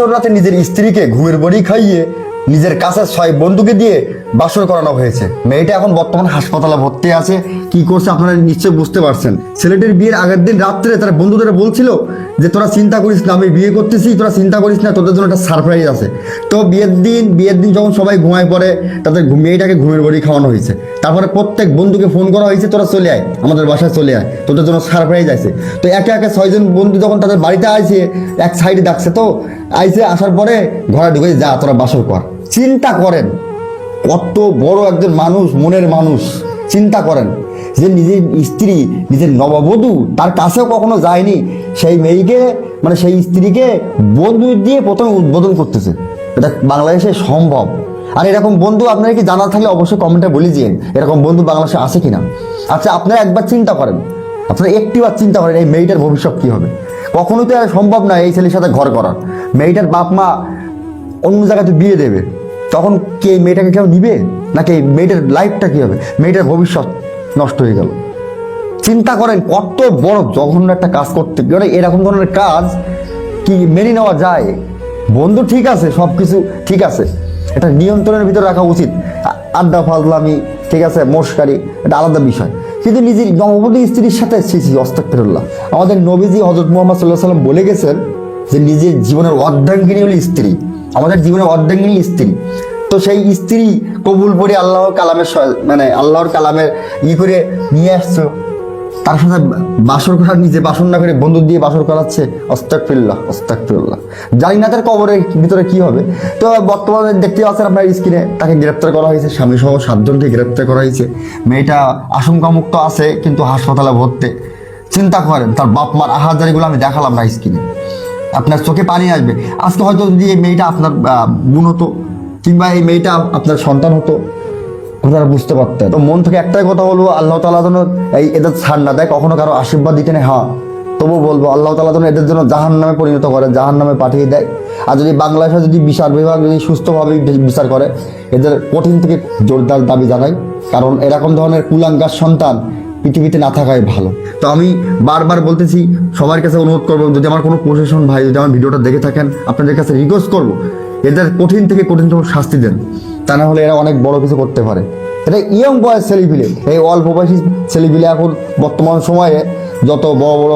বাসর রাতে নিজের স্ত্রীকে ঘুমের বড়ি খাইয়ে নিজের কাছে 6 বন্ধুকে দিয়ে বাসর করানো হয়েছে। মেয়েটা এখন বর্তমান হাসপাতালে ভর্তি আছে। কি করছে আপনারা নিশ্চয় বুঝতে পারছেন। ছেলেটির বিয়ের আগের দিন রাত্রে তার বন্ধুদের বলছিল যে তোরা চিন্তা করিস না, আমি বিয়ে করতেছি, তোরা চিন্তা করিস না, তোদের জন্য একটা সারপ্রাইজ আছে। তো বিয়ের দিন যখন সবাই ঘুমায় পড়ে, তাদের মেয়েটাকে ঘুমের বড়ি খাওয়ানো হয়েছে। তারপরে প্রত্যেক বন্ধুকে ফোন করা হয়েছে, তোরা চলে আয়, আমাদের বাসায় চলে আয়, তোদের জন্য সারপ্রাইজ আছে। তো একে একে 6 জন বন্ধু যখন তাদের বাড়িতে আইছে, এক সাইডে ডাকছে, তো আইছে, আসার পরে ঘরে ঢুকে যা তোরা বাসর কর। চিন্তা করেন কত বড় একজন মানুষ, মনের মানুষ। চিন্তা করেন যে নিজের স্ত্রী, নিজের নববধূ তার কাছেও কখনো যায়নি, সেই মেয়েকে মানে সেই স্ত্রীকে বন্ধু দিয়ে প্রথমে উদ্বোধন করতেছে। এটা বাংলাদেশে সম্ভব। আর এরকম বন্ধু আপনারা কি জানা থাকলে অবশ্যই কমেন্টে বলে দিন, এরকম বন্ধু বাংলাদেশে আছে কিনা। আচ্ছা, আপনারা একবার চিন্তা করেন, আপনারা একটিবার চিন্তা করেন এই মেয়েটার ভবিষ্যৎ কি হবে। কখনোই তো আর সম্ভব না এই ছেলের সাথে ঘর করার। মেয়েটার বাপ মা অন্য জায়গাতে বিয়ে দেবে, তখন কে মেয়েটাকে কেউ নিবে নাকি? মেয়েটার লাইফটা কি হবে? মেয়েটার ভবিষ্যৎ নষ্ট হয়ে গেল। চিন্তা করেন কত বড় জঘন্য একটা কাজ করতে গেলে এরকম ধরনের কাজ কি মেনে নেওয়া যায়? বন্ধু ঠিক আছে, সব কিছু ঠিক আছে, এটা নিয়ন্ত্রণের ভিতরে রাখা উচিত। আড্ডা ফাজলামি ঠিক আছে, মস্কারি এটা আলাদা বিষয়, কিন্তু নিজের নববধূ স্ত্রীর সাথে আস্তাগফিরুল্লাহ। আমাদের নবীজি হযরত মুহাম্মদ সাল্লাল্লাহু আলাইহি ওয়াসাল্লাম বলে গেছেন যে নিজের জীবনের অর্ধাঙ্গিনী হলো স্ত্রী। আমাদের জীবনের অর্ধাঙ্গিনী স্ত্রী। তো সেই স্ত্রী কবুল করে আল্লাহর কালামের করে নিয়ে আসছো, তার সাথে বাসর করার, নিজে বাসর না করে বন্ধু দিয়ে বাসর করাচ্ছে। আস্তাগফিরুল্লাহ। জানি না তার কবরের ভিতরে কি হবে। তো বর্তমানে দেখতে পাচ্ছেন আপনার স্ক্রিনে, তাকে গ্রেপ্তার করা হয়েছে, স্বামী সহ 7 জনকে গ্রেপ্তার করা হয়েছে। মেয়েটা আশঙ্কামুক্ত আছে কিন্তু হাসপাতালে ভর্তি। চিন্তা করেন তার বাপ মার আহাজারিগুলো আমি দেখালাম না স্ক্রিনে, আপনার চোখে পানি আসবে। আজকে হয়তো যদি এই মেয়েটা আপনার বোন হতো কিংবা এই মেয়েটা আপনার সন্তান হতো, আপনারা বুঝতে পারতেন। তো মন থেকে একটাই কথা বলবো, আল্লাহ তাআলা যেন এদের ছাড় না দেয়, কখনো কারো আশীর্বাদ দিতে নেই। হ্যাঁ, তবু বলবো আল্লাহ তাআলা যেন এদের জন্য জাহান্নামে পরিণত করে, জাহান্নামে পাঠিয়ে দেয়। আর যদি বাংলাদেশে যদি বিচার বিভাগ যদি সুস্থভাবে বিচার করে, এদের কঠিন থেকে জোরদার দাবি জানাই, কারণ এরকম ধরনের কুলাঙ্গার সন্তান পৃথিবীতে না থাকাই ভালো। তো আমি বারবার বলতেছি, সবার কাছে অনুরোধ করবো, যদি আমার কোনো প্রশাসন ভাই যদি আমার ভিডিওটা দেখে থাকেন, আপনাদের কাছে রিকোয়েস্ট করবো এদের কঠিন থেকে কঠিনতম শাস্তি দেন, তা না হলে এরা অনেক বড় কিছু করতে পারে। এটা ইয়ং বয়স ছেলেপিলে, এই অল্প বয়সী ছেলেপিলে এখন বর্তমান সময়ে যত বড় বড়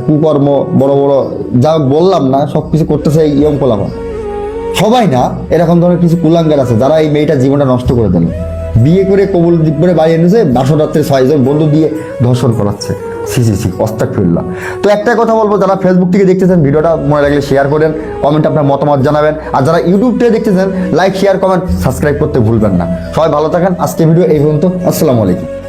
কুকর্ম বড় বড় যা বললাম না, সব কিছু করতেছে এই ইয়ং পোলাপান। সবাই না, এরকম ধরনের কিছু কুলাঙ্গার আছে যারা এই মেয়েটার জীবনটা নষ্ট করে দিল। বিয়ে করে কবুল করে বাড়ি এনেছে, বাসর রাত্রে 6 জন বন্ধু দিয়ে ধর্ষণ করাচ্ছে। আস্তাগফিরুল্লাহ। তো একটা কথা বলবো, যারা ফেসবুক থেকে দেখতেছেন ভিডিওটা মনে লাগলে শেয়ার করেন, কমেন্ট আপনার মতামত জানাবেন। আর যারা ইউটিউব থেকে দেখতেছেন লাইক, শেয়ার, কমেন্ট, সাবস্ক্রাইব করতে ভুলবেন না। সবাই ভালো থাকেন। আজকে ভিডিও এই পর্যন্ত। আসসালামু আলাইকুম।